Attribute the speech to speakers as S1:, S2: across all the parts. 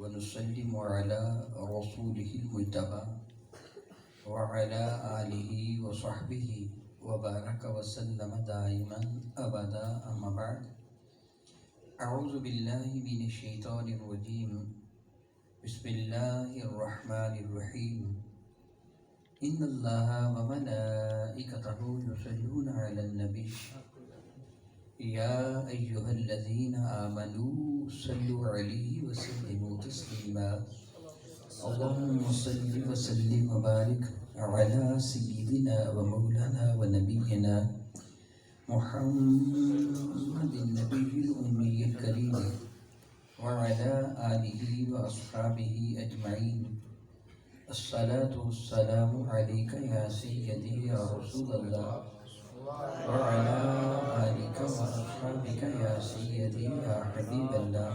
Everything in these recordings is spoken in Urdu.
S1: ونسلم على رسوله المجتبى وعلى آله وصحبه وبارك وسلم دائما أبدا. أما بعد، أعوذ بالله من الشيطان الرجيم. بسم الله الرحمن الرحيم. إن الله وملائكته يصلون على النبي يا أيها الذين آمنوا صلوا عليه وسلموا تسليما. اللهم صل وسلم وبارك على سيدنا ومولانا ونبينا محمد النبي الأمي الكريم وعلى آله وأصحابه أجمعين. الصلاة والسلام عليك يا سيدي يا رسول الله وعلى آلك وأصحابك يا سيدي يا حبيب الله.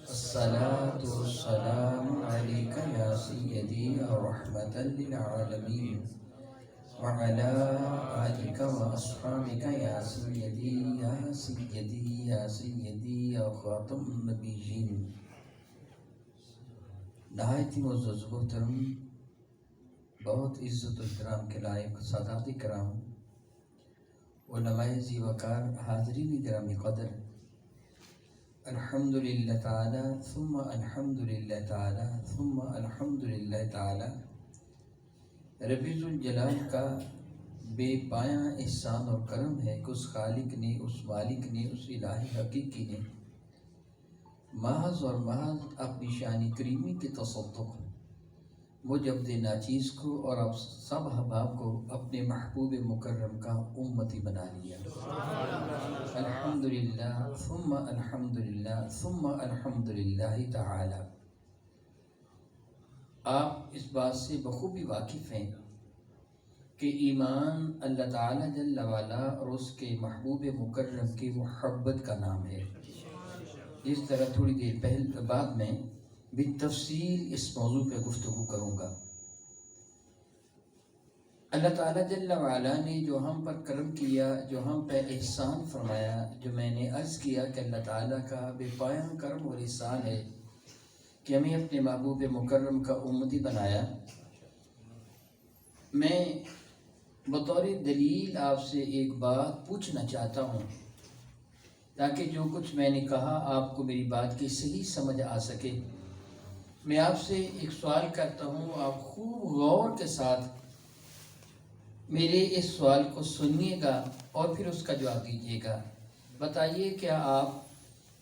S1: الصلاة والسلام عليك يا سيدي يا رحمة للعالمين وعلى آلك وأصحابك يا سيدي يا سيدي يا سيدي يا خاتم النبيين. نہایت ہی معزز محترم، بہت عزت و احترام کے لائق سادات کرام، علماء ذی وقار، حاضرین گرامی قدر، الحمدللہ تعالی ثم الحمدللہ تعالی ثم الحمدللہ تعالی. رب ذوالجلال کا بے پایاں احسان اور کرم ہے کہ اس خالق نے، اس مالک نے، اس الہی حقیقی نے محض اور محض اپنی شان کریمی کے تصدق مجھ عبد ناچیز کو اور اب سب احباب کو اپنے محبوب مکرم کا امتی بنا لیا. الحمدللہ ثم الحمدللہ ثم الحمدللہ تعالی. آپ اس بات سے بخوبی واقف ہیں کہ ایمان اللہ تعالی جل وعلا اور اس کے محبوب مکرم کی محبت کا نام ہے. اس طرح تھوڑی دیر بعد میں بالتفصیل اس موضوع پہ گفتگو کروں گا. اللہ تعالیٰ جل وعلا نے جو ہم پر کرم کیا، جو ہم پہ احسان فرمایا، جو میں نے عرض کیا کہ اللہ تعالیٰ کا بے پایاں کرم اور احسان ہے کہ ہمیں اپنے محبوب مکرم کا امتی بنایا. میں بطور دلیل آپ سے ایک بات پوچھنا چاہتا ہوں تاکہ جو کچھ میں نے کہا آپ کو میری بات کی صحیح سمجھ آ سکے. میں آپ سے ایک سوال کرتا ہوں، آپ خوب غور کے ساتھ میرے اس سوال کو سنیے گا اور پھر اس کا جواب دیجیے گا. بتائیے کیا آپ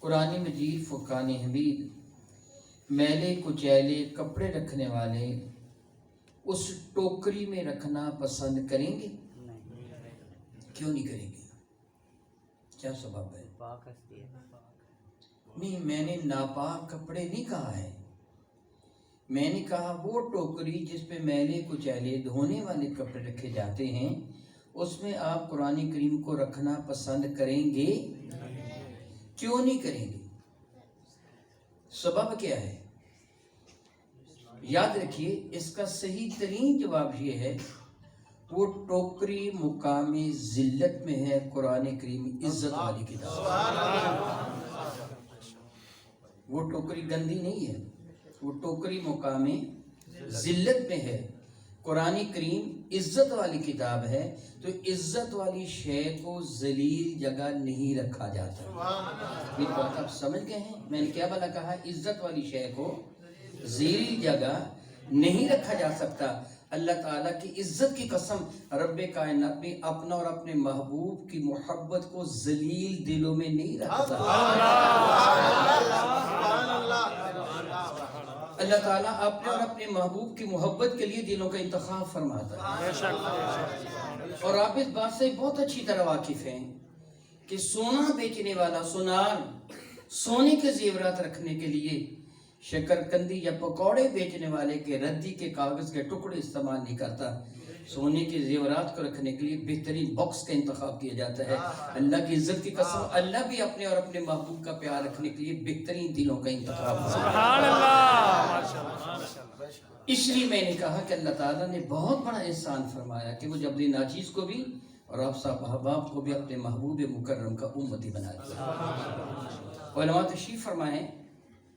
S1: قرآن مجید فرقان حمید میلے کچیلے کپڑے رکھنے والے اس ٹوکری میں رکھنا پسند کریں گے؟ کیوں نہیں کریں گے؟ کیا سبب ہے؟ نہیں، میں نے ناپاک کپڑے نہیں کہا ہے. میں نے کہا وہ ٹوکری جس پہ میلے کچیلے دھونے والے کپڑے رکھے جاتے ہیں اس میں آپ قرآن کریم کو رکھنا پسند کریں گے؟ کیوں نہیں کریں گے؟ سبب کیا ہے؟ یاد رکھیے، اس کا صحیح ترین جواب یہ ہے، وہ ٹوکری مقام ذلت میں ہے. قرآن کریم عزت والی کتاب، وہ ٹوکری گندی نہیں ہے، وہ ٹوکری مقام ذلت میں ہے. قرآن کریم عزت والی کتاب ہے، تو عزت والی شے کو ذلیل جگہ نہیں رکھا جاتا. یہ بات آپ سمجھ گئے ہیں؟ میں نے کیا بلا کہا؟ عزت والی شے کو ذلیل جگہ نہیں رکھا جا سکتا. اللہ تعالیٰ کی عزت کی قسم، رب کائنات نے اپنا اور اپنے محبوب کی محبت کو ذلیل دلوں میں نہیں رکھتا. اللہ تعالیٰ اپنے اور اپنے محبوب کی محبت کے لیے دلوں کا انتخاب فرماتا ہے. اور آپ اس بات سے بہت اچھی طرح واقف ہیں کہ سونا بیچنے والا سونار سونے کے زیورات رکھنے کے لیے شکرکندی یا پکوڑے بیچنے والے کے ردی کے کاغذ کے ٹکڑے استعمال نہیں کرتا. سونے کے زیورات کو رکھنے کے لیے بہترین باکس کا انتخاب کیا جاتا ہے. اللہ کی عزت کی قسم، اللہ بھی اپنے اور اپنے محبوب کا پیار رکھنے کے لیے بہترین دلوں کا انتخاب کرتا ہے. سبحان اللہ. اس لیے میں نے کہا کہ اللہ تعالیٰ نے بہت بڑا احسان فرمایا کہ وہ عبد ناچیز کو بھی اور آپ صاحب احباب کو بھی اپنے محبوب مکرم کا امتی بنا دیا. علماء تشریف فرمائیں،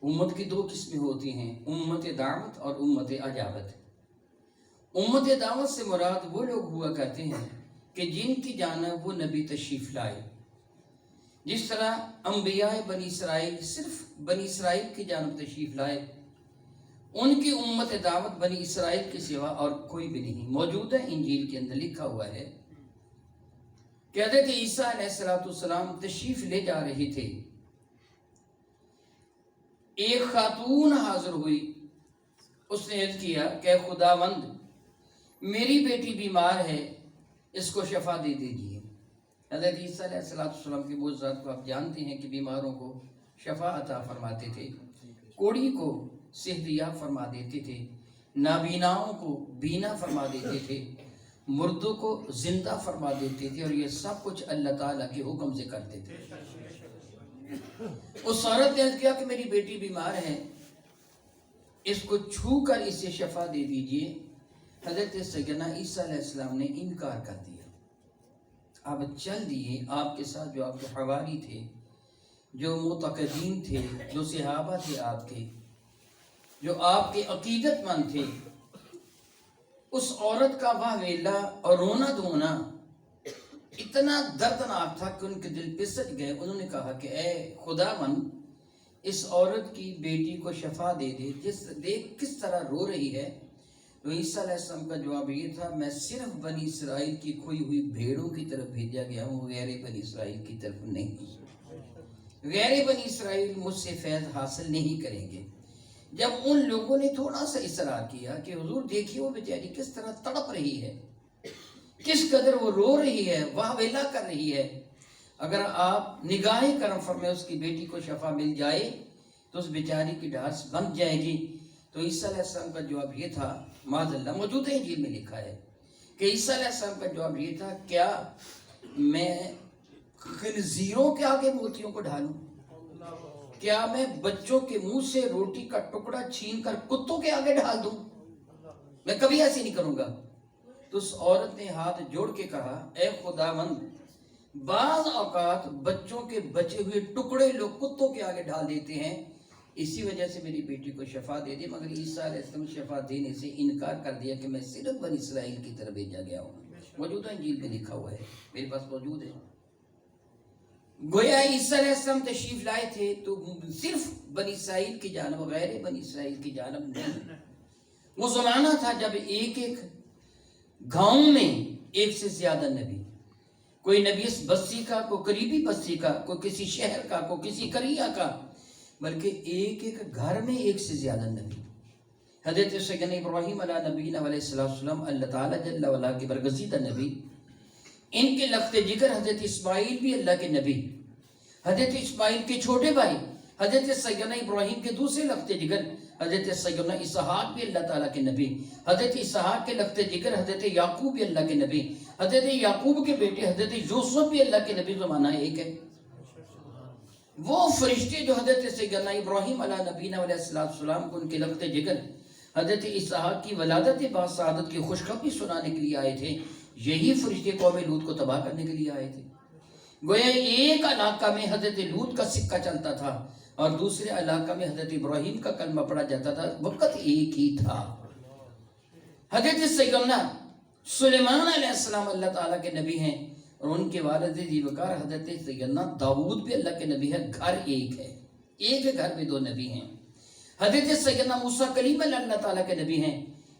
S1: امت کی دو قسمیں ہوتی ہیں، امت دعوت اور امت اجابت۔ امت دعوت سے مراد وہ لوگ ہوا کرتے ہیں کہ جن کی جانب وہ نبی تشریف لائے، جس طرح انبیاء بنی اسرائیل صرف بنی اسرائیل کی جانب تشریف لائے، ان کی امت دعوت بنی اسرائیل کے سوا اور کوئی بھی نہیں۔ موجودہ انجیل کے اندر لکھا ہوا ہے کہ حضرت عیسیٰ علیہ السلام تشریف لے جا رہے تھے، ایک خاتون حاضر ہوئی، اس نے عرض کیا کہ خداوند میری بیٹی بیمار ہے، اس کو شفا دے دیجیے۔ حضرت عیسیٰ علیہ السلام کے معجزات کو آپ جانتے ہیں کہ بیماروں کو شفا عطا فرماتے تھے، کوڑی کو صحت یاب فرما دیتے تھے، نابیناؤں کو بینا فرما دیتے تھے، مردوں کو زندہ فرما دیتے تھے، اور یہ سب کچھ اللہ تعالیٰ کے حکم سے کرتے تھے۔ اس عورت نے عرض کیا کہ میری بیٹی بیمار ہے، اس کو چھو کر اسے شفا دے دیجئے۔ حضرت سیدنا عیسیٰ علیہ السلام نے انکار کر دیا۔ آپ چل دیے، آپ کے ساتھ جو آپ کے حواری تھے، جو معتقدین تھے، جو صحابہ تھے آپ کے، جو آپ کے عقیدت مند تھے، اس عورت کا واہ ویلا اور رونا دھونا اتنا دردناک تھا کہ ان کے دل پسٹ گئے۔ انہوں نے کہا کہ اے خداوند اس عورت کی بیٹی کو شفا دے دے، دیکھ کس طرح رو رہی ہے۔ تو عیسیٰ علیہ السلام کا جواب یہ تھا، میں صرف بنی اسرائیل کی کھوئی ہوئی بھیڑوں کی طرف بھیجا گیا ہوں، غیر بنی اسرائیل کی طرف نہیں۔ غیر بنی اسرائیل مجھ سے فیض حاصل نہیں کریں گے۔ جب ان لوگوں نے تھوڑا سا اصرار کیا کہ حضور دیکھیے وہ بیچاری کس طرح تڑپ رہی ہے، کس قدر وہ رو رہی ہے، واہ ویلا کر رہی ہے، اگر آپ نگاہ کرم فرمائے اس کی بیٹی کو شفا مل جائے تو اس بیچاری کی ڈھارس بن جائے گی۔ تو عیسیٰ علیہ السلام کا جواب یہ تھا، معاذ اللہ موجودہ انجیل میں لکھا ہے کہ عیسیٰ علیہ السلام کا جواب یہ تھا، کیا میں خنزیروں کے آگے موتیوں کو ڈھالوں؟ کیا میں بچوں کے منہ سے روٹی کا ٹکڑا چھین کر کتوں کے آگے ڈال دوں؟ میں کبھی ایسے نہیں کروں گا۔ تو اس عورت نے ہاتھ جوڑ کے کہا، اے خداوند بعض اوقات بچوں کے بچے ہوئے ٹکڑے لوگ کتوں کے آگے ڈال دیتے ہیں، اسی وجہ سے میری بیٹی کو شفا دے دے۔ مگر عیسیٰ علیہ السلام شفا دینے سے انکار کر دیا کہ میں صرف بنی اسرائیل کی طرف بھیجا گیا ہوں۔ موجودہ انجیل میں لکھا ہوا ہے، میرے پاس موجود ہے۔ گویا عیسیٰ علیہ السلام تشریف لائے تھے تو صرف بنی اسرائیل کی جانب، غیر بنی اسرائیل کی جانب نہیں۔ وہ زمانہ تھا جب ایک ایک گاؤں میں ایک سے زیادہ نبی، کوئی نبی اس بستی کا، کوئی قریبی بستی کا، کوئی کسی شہر کا، کوئی کسی قریہ کا، بلکہ ایک ایک گھر میں ایک سے زیادہ نبی۔ حضرت سیدنا ابراہیم علیہ نبینا علیہ السلام اللہ تعالیٰ جل وعلا کے برگزیدہ نبی، ان کے لخت جگر حضرت اسماعیل بھی اللہ کے نبی، حضرت اسماعیل کے چھوٹے بھائی حضرت سیدنا ابراہیم کے دوسرے لخت جگر حضرت سیدنا اسحاق بھی اللہ تعالیٰ کے نبی، حضرت اسحاق کے لخت جگر حضرت یعقوب بھی اللہ کے نبی، حضرت یعقوب کے بیٹے حضرت یوسف بھی اللہ کے نبی، زمانہ ایک ہے۔ وہ فرشتے جو حضرت سیدنا ابراہیم علیہ نبینا علیہ السلام کو ان کے لخت جگر حضرت اسحاق کی ولادت بعد سعادت کی خوشخبری سنانے کے لیے آئے تھے، یہی فرشتے قوم لوط کو تباہ کرنے کے لیے آئے تھے۔ گویا ایک علاقہ میں حضرت لوط کا سکہ چلتا تھا اور دوسرے علاقہ میں حضرت ابراہیم کا کلمہ پڑھا جاتا تھا، وقت ایک ہی تھا۔ حضرت سیدنا سلیمان علیہ السلام اللہ تعالیٰ کے نبی ہیں، اور ان کے والد ذیوقار حضرت سیدنا داؤد بھی اللہ کے نبی ہے، گھر ایک ہے، ایک گھر میں دو نبی ہیں۔ حضرت سیدنا موسیٰ کلیم اللہ تعالیٰ کے نبی ہیں،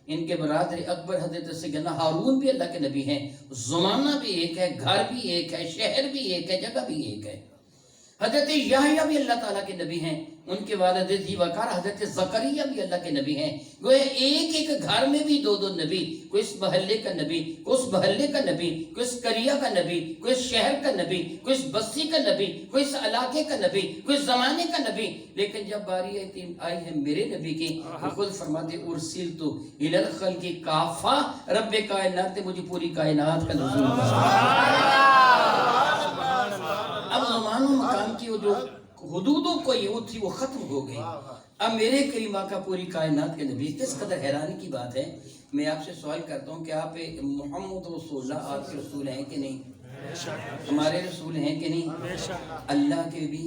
S1: ان کے برادر اکبر حضرت سیدنا ہارون بھی اللہ کے نبی ہیں، زمانہ بھی ایک ہے، گھر بھی ایک ہے، شہر بھی ایک ہے، جگہ بھی ایک ہے۔ حضرت یحییٰ بھی اللہ تعالیٰ کے نبی ہیں، ان کے والد ذیوقار حضرت زکریا بھی اللہ کے نبی ہیں۔ گویا ایک ایک گھر میں بھی دو دو نبی، کوئی اس محلے کا نبی، کوئی اس محلے کا نبی، کوئی اس قریہ کا نبی، کوئی اس شہر کا نبی، کوئی اس بستی کا نبی، کوئی اس علاقے کا نبی، کوئی اس زمانے کا نبی۔ لیکن جب باری آئی ہے میرے نبی کی، وہ خود فرماتے ارسلت الی الخلق کافہ، رب کائنات نے مجھے پوری کائنات کا نزول بتایا۔ اب زمان و مکان کی وہ جو حدود و قیود تھی وہ ختم ہو گئی، اب میرے کریم آقا پوری کائنات کے نبی۔ کس قدر حیرانی کی بات ہے۔ میں آپ سے سوال کرتا ہوں کہ آپ محمد رسول اللہ آپ کے رسول ہیں کہ نہیں؟ ہمارے رسول ہیں کہ نہیں؟ اللہ کے بھی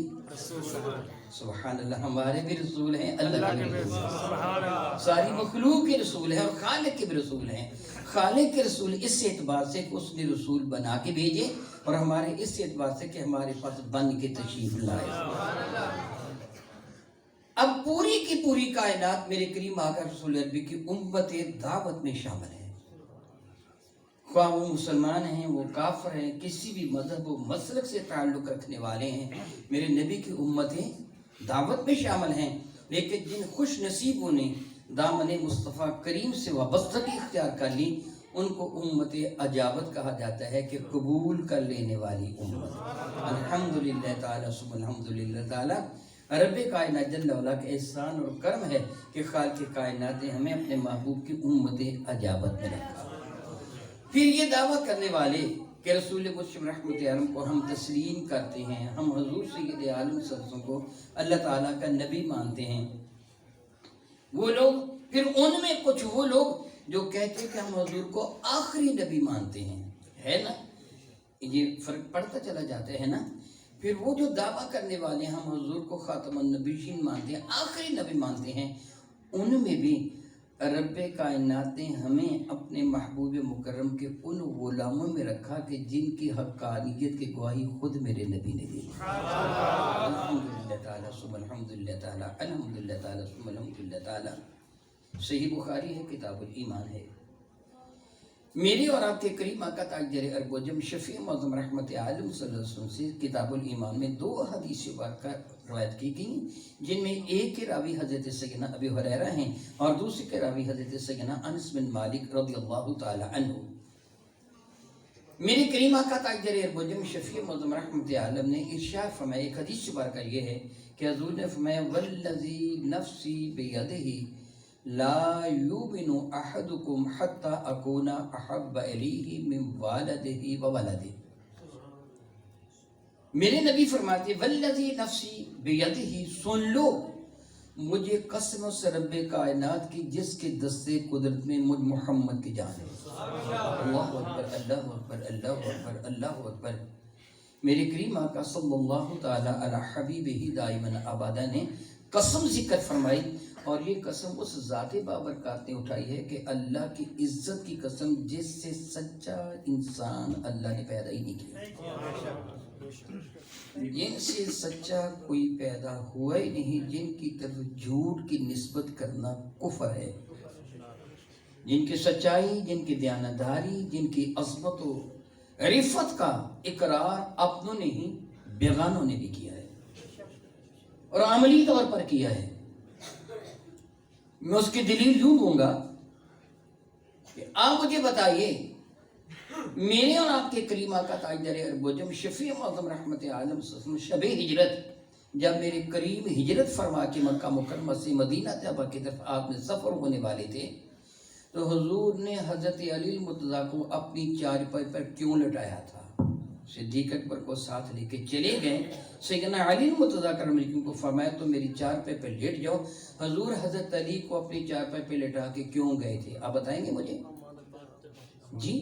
S1: سبحان اللہ، ہمارے بھی رسول ہیں، اللہ کے بھی رسول
S2: سبحان اللہ،
S1: ساری مخلوق کے رسول ہیں، اور خالق کے بھی رسول ہیں۔ خالق کے رسول اس اعتبار سے کہ اس نے رسول بنا کے بھیجے، اور ہمارے اس اعتبار سے کہ ہمارے پاس بن کے تشریف لائے۔ اب پوری کی پوری کائنات میرے کریم آقا رسول عربی کی امت دعوت میں شامل ہے، خواہ وہ مسلمان ہیں، وہ کافر ہیں، کسی بھی مذہب و مسلک سے تعلق رکھنے والے ہیں، میرے نبی کی امتیں دعوت میں شامل ہیں۔ لیکن جن خوش نصیبوں نے دامن مصطفیٰ کریم سے وابستگی اختیار کر لی، ان کو امت اجابت کہا جاتا ہے، کہ قبول کر لینے والی امت۔ الحمدللہ تعالی ثم الحمدللہ تعالی، رب کائنات جل وعلا کا احسان اور کرم ہے کہ خالق کائنات نے ہمیں اپنے محبوب کی امت اجابت میں رکھا۔ پھر یہ دعویٰ کرنے والے کہ رسول مشرف رحمت عالم کو ہم تسلیم کرتے ہیں، ہم حضور سید عالم صلی اللہ علیہ وسلم کو اللہ تعالیٰ کا نبی مانتے ہیں، وہ لوگ، پھر ان میں کچھ وہ لوگ جو کہتے ہیں کہ ہم حضور کو آخری نبی مانتے ہیں، ہے نا، یہ فرق پڑتا چلا جاتا ہے نا۔ پھر وہ جو دعویٰ کرنے والے ہیں ہم حضور کو خاتم النبیین مانتے ہیں، آخری نبی مانتے ہیں، ان میں بھی رب کائنات نے ہمیں اپنے محبوب مکرم کے ان غلاموں میں رکھا کہ جن کی حقانیت کی گواہی خود میرے نبی نے دی۔ الحمدللہ تعالی ثم الحمدللہ تعالی، الحمدللہ تعالی ثم الحمدللہ تعالی۔ صحیح بخاری ہے، کتاب الایمان ہے۔ میری اور آپ کے کریم آقا تاجر ارب و جم شفیع معظم رحمت عالم صلی اللہ علیہ وسلم سے کتاب الایمان میں 2 حدیث مبارکہ روایت کی گئی، جن میں ایک کے راوی حضرت سیدنا ابی ہریرہ ہیں اور دوسرے کے راوی حضرت سیدنا انس بن مالک رضی اللہ تعالی عنہ۔ میرے کریم آقا تاجر ارب و جم شفیع معظم رحمت عالم نے ارشاد فرمایا، ایک حدیث مبارکہ یہ ہے کہ حضور نے فرمایا، والذی نفسی بیدہ لا یؤمن احدکم حتی اکون احب الیہ من والدہ وولدہ۔ میرے نبی فرماتے والذی نفسی بیدہ، سن لو مجھے قسم اس رب کائنات کی جس کے دستے قدرت میں مجھ محمد کی جان ہے۔ اللہ اکبر، اللہ اکبر، اللہ اکبر، اللہ اکبر۔ میرے کریم آقا صلی اللہ تعالی علی حبیبہ دائما ابدا نے قسم ذکر فرمائی، اور یہ قسم اس ذات بابرکات نے اٹھائی ہے کہ اللہ کی عزت کی قسم جس سے سچا انسان اللہ نے پیدا ہی نہیں کیا، جن سے سچا کوئی پیدا ہوا ہی نہیں، جن کی طرف جھوٹ کی نسبت کرنا کفر ہے، جن کی سچائی، جن کی دیانتداری، جن کی عظمت و رفت کا اقرار اپنوں نے ہی بیگانوں نے بھی کیا ہے اور عملی طور پر کیا ہے۔ میں اس کی دلیل یوں دوں گا کہ آپ مجھے بتائیے، میرے اور آپ کے کریم آقا تاجر ارب و جم شفیع معظم رحمت عالم شب ہجرت، جب میرے قریب ہجرت فرما کے مکہ مکرمہ سے مدینہ طیبہ کی طرف آپ نے سفر ہونے والے تھے، تو حضور نے حضرت علی المرتضیٰ کو اپنی چارپائی پر کیوں لٹایا تھا؟ صدیق اکبر کو ساتھ لے کے چلے گئے، سیدنا علی المرتضیٰ کرم اللہ کو فرمایا تو میری چارپائی پہ لیٹ جاؤ۔ حضور حضرت علی کو اپنی چارپائی پہ لٹا کے کیوں گئے تھے؟ آپ بتائیں گے مجھے؟ جی،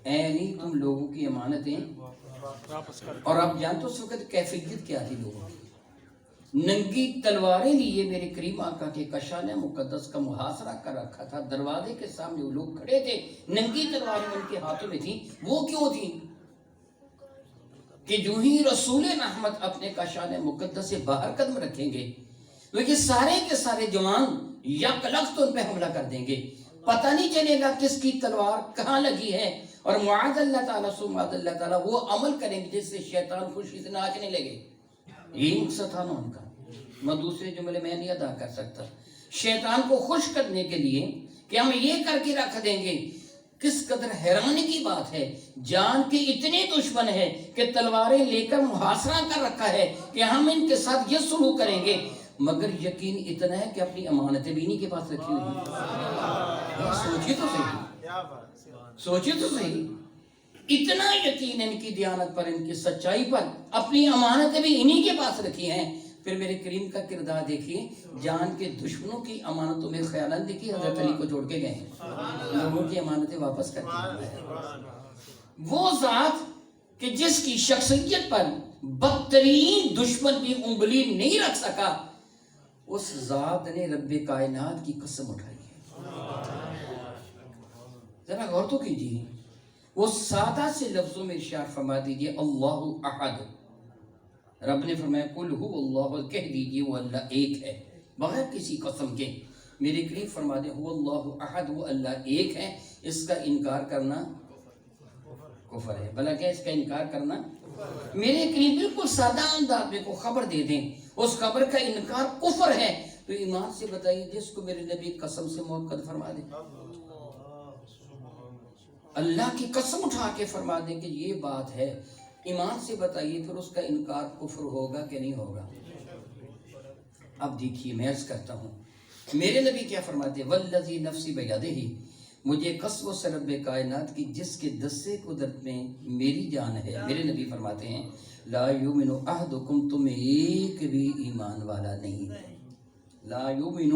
S1: اے علی تم لوگوں کی امانتیں، اور آپ جانتے ہو اس وقت کیفیت کیا تھی لوگوں کی؟ ننگی تلواریں لیے میرے کریم آقا کے کشان مقدس کا محاصرہ کر رکھا تھا، دروازے کے سامنے وہ لوگ کھڑے تھے، ننگی تلواریں ان کے ہاتھوں میں تھیں۔ وہ کیوں تھیں؟ کہ جو ہی رسول رحمت اپنے کشان مقدس سے باہر قدم رکھیں گے تو یہ سارے کے سارے جوان یک لخت ان پہ حملہ کر دیں گے، پتہ نہیں چلے گا کس کی تلوار کہاں لگی ہے، اور معاذ اللہ تعالیٰ سو معاذ اللہ تعالیٰ وہ عمل کریں گے جس سے شیطان خوشی سے ناچنے لگے۔ یہی مقصد تھا نا ان کا، میں دوسرے جملے میں نہیں ادا کر سکتا۔ شیطان کو خوش کرنے کے لیے کہ ہم یہ کر کے رکھ دیں گے، کس قدر حیرانی کی بات ہے، جان کے اتنے دشمن ہے کہ تلواریں لے کر محاصرہ کر رکھا ہے کہ ہم ان کے ساتھ یہ سلوک کریں گے، مگر یقین اتنا ہے کہ اپنی امانتیں بھی انہی کے پاس رکھی ہوئی ہیں۔ سوچیے تو صحیح، سوچیے تو صحیح، اتنا یقین ان کی دیانت پر، ان کی سچائی پر، اپنی امانتیں بھی انہی کے پاس رکھی ہیں۔ پھر میرے کریم کا کردار دیکھیے، جان کے دشمنوں کی امانتوں میں خیانت دیکھی، حضرت علی کو چھوڑ کے گئے ہیں، لوگوں کی امانتیں واپس کر کے۔ وہ ذات کہ جس کی شخصیت پر بدترین دشمن بھی انگلی نہیں رکھ سکا، اس ذات نے رب کائنات کی قسم اٹھائی ہے۔ ذرا غور تو کیجیے، وہ سادہ سے لفظوں میں ارشاد فرما دیجئے اللہ احد، رب نے فرمایا قل هو اللہ، کہہ دیجئے وہ اللہ ایک ہے بغیر کسی قسم کے۔ میرے قریب فرما دیں هو اللہ احد، وہ اللہ ایک ہے، اس کا انکار کرنا کفر ہے۔ بھلا کیا اس کا انکار کرنا؟ میرے قریب بالکل سادہ انداز میں کو خبر دے دیں اس خبر کا انکار کفر ہے، تو ایمان سے بتائیے جس کو میرے نبی قسم سے موقع فرما دیں، اللہ کی قسم اٹھا کے فرما دیں کہ یہ بات ہے، ایمان سے بتائیے پھر اس کا انکار کفر ہوگا کہ نہیں ہوگا؟ اب دیکھیے میں عرض کرتا ہوں میرے نبی کیا فرماتے ہیں، والذی نفسی بیدہ، مجھے قسم سے رب کائنات کی جس کے دستے قدرت میں میری جان ہے، میرے نبی فرماتے ہیں لا یؤمن احدکم، تم ایک بھی ایمان والا نہیں ہے، لا یؤمن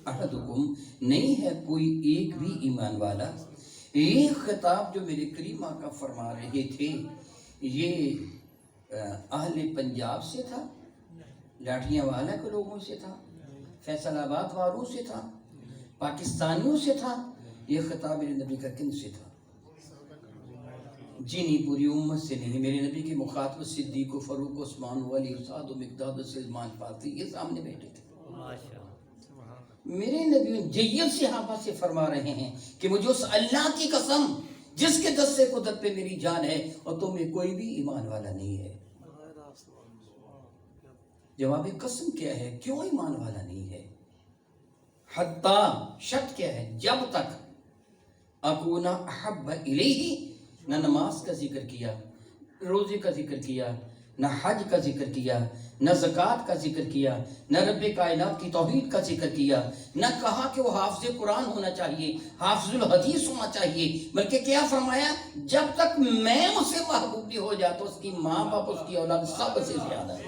S1: احدکم، نہیں ہے کوئی ایک بھی ایمان والا۔ ایک خطاب جو میرے کریم آقا فرما رہے تھے یہ اہل پنجاب سے تھا، لاٹھیاں والا کے لوگوں سے تھا، فیصل آباد والوں سے تھا، پاکستانیوں سے تھا، یہ خطاب میرے نبی کا کن سے تھا؟ جی نہیں، پوری امت سے نہیں۔ میرے نبی کے مخاطب صدیق و فاروق و عثمان و علی و سعد و مقداد و سلمان فارسی یہ سامنے بیٹھے تھے۔ میرے نبی جید صحابہ سے فرما رہے ہیں کہ مجھے اس اللہ کی قسم جس کے دستے قدرت پہ میری جان ہے اور تم میں کوئی بھی ایمان والا نہیں ہے۔ جواب قسم کیا ہے؟ کیوں ایمان والا نہیں ہے؟ حتیٰ شرط کیا ہے؟ جب تک اکونا احب الیہ، نہ نماز کا ذکر کیا، روزے کا ذکر کیا، نہ حج کا ذکر کیا، نہ زکوٰۃ کا ذکر کیا، نہ رب کائنات کی توحید کا ذکر کیا، نہ کہا کہ وہ حافظ قرآن ہونا چاہیے، حافظ الحدیث ہونا چاہیے، بلکہ کیا فرمایا؟ جب تک میں اسے محبوب نہیں ہو جاتا اس کی ماں باپ اس کی اولاد سب سے زیادہ ہے۔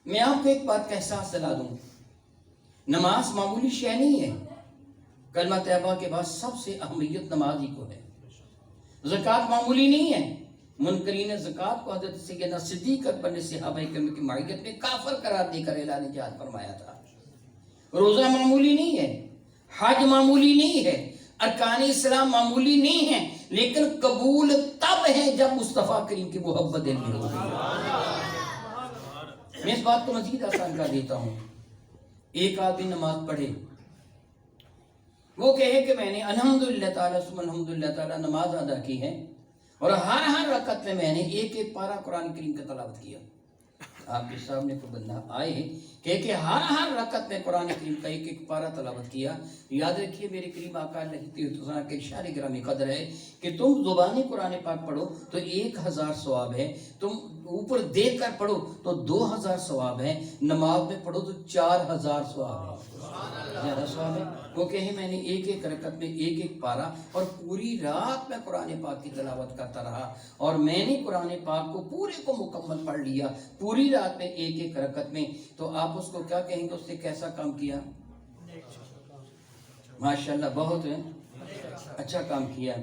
S1: میں آپ کو ایک بات کا احساس دلا دوں، نماز معمولی شے نہیں ہے، کلمہ طیبہ کے بعد سب سے اہمیت نماز ہی کو ہے۔ زکوٰۃ معمولی نہیں ہے، منکرین زکوٰۃ کو حضرت سیدنا صدیق اکبر نے صحابہ کرام کی معیت میں کافر قرار دے کر اعلان جہاد فرمایا تھا۔ روزہ معمولی نہیں ہے، حج معمولی نہیں ہے، ارکان اسلام معمولی نہیں ہے، لیکن قبول تب ہے جب مصطفیٰ کریم کی محبت دل میں ہوگی۔ میں اس بات کو مزید آسان کر دیتا ہوں، ایک آدمی نماز پڑھے، وہ کہے کہ میں نے الحمدللہ تعالیٰ ثم الحمدللہ تعالیٰ نماز ادا کی ہے اور ہر رکعت میں میں نے ایک ایک پارہ قرآن کریم کا تلاوت کیا۔ آپ کے سامنے کوئی بندہ آئے کہ ہر رکعت میں قرآن کریم کا ایک ایک پارہ تلاوت کیا، یاد رکھیے میرے کریم آقا علیہ کے اشارہ گرامی قدر ہے کہ تم زبانی قرآن پاک پڑھو تو 1000 ثواب ہے، تم اوپر دیکھ کر پڑھو تو 2000 ثواب ہے، نماز میں پڑھو تو 4000 ثواب ہے، زیادہ ثواب ہے۔ وہ کہے میں نے ایک ایک رکعت میں ایک ایک پارہ اور پوری رات میں قرآن پاک کی تلاوت کرتا رہا اور میں نے قرآن پاک کو پورے کو مکمل پڑھ لیا پوری رات میں ایک ایک رکعت میں، تو آپ اس کو کیا کہیں گے؟ اس نے کیسا کام کیا؟ ماشاءاللہ بہت اچھا کام کیا،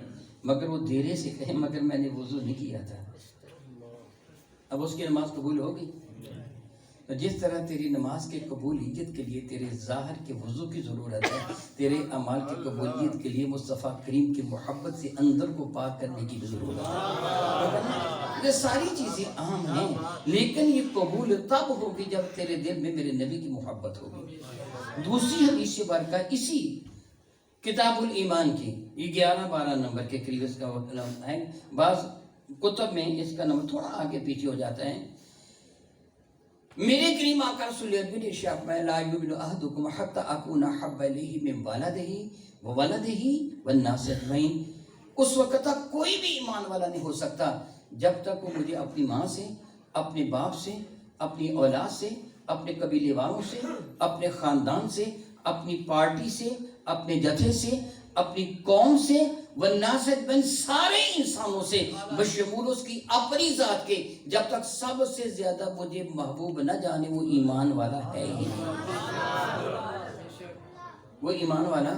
S1: مگر وہ دیرے سے کہے مگر میں نے وضو نہیں کیا تھا، اب اس کی نماز قبول ہوگی؟ جس طرح تیری نماز کے قبولیت کے لیے تیرے ظاہر کے وضو کی ضرورت ہے، تیرے اعمال کی قبولیت کے لیے مصطفیٰ کریم کی محبت سے اندر کو پاک کرنے کی بھی ضرورت ہے۔ یہ ساری چیزیں عام ہیں، لیکن یہ قبول تب ہوگی جب تیرے دل میں میرے نبی کی محبت ہوگی۔ دوسری حدیث بارکہ اسی کتاب الایمان کی، یہ 11-12 نمبر کے قریب اس کا ہے، بعض کتب میں اس کا نمبر تھوڑا آگے پیچھے ہو جاتا ہے۔ میرے کریم آقا رسول اللہ نے ارشاد فرمایا لا یؤمن احدکم حتی اکون احب الیہ من ولدہ والناس اجمعین، اس وقت تک کوئی بھی ایمان والا نہیں ہو سکتا جب تک وہ مجھے اپنی ماں سے، اپنے باپ سے، اپنی اولاد سے، اپنے قبیلے والوں سے، اپنے خاندان سے، اپنی پارٹی سے، اپنے جتھے سے، اپنی قوم سے، والناس اجمعین سارے انسانوں سے، بشمول اس کی اپنی ذات کے، جب تک سب سے زیادہ مجھے محبوب نہ جانے وہ ایمان والا ہے ہی نہیں، وہ ایمان والا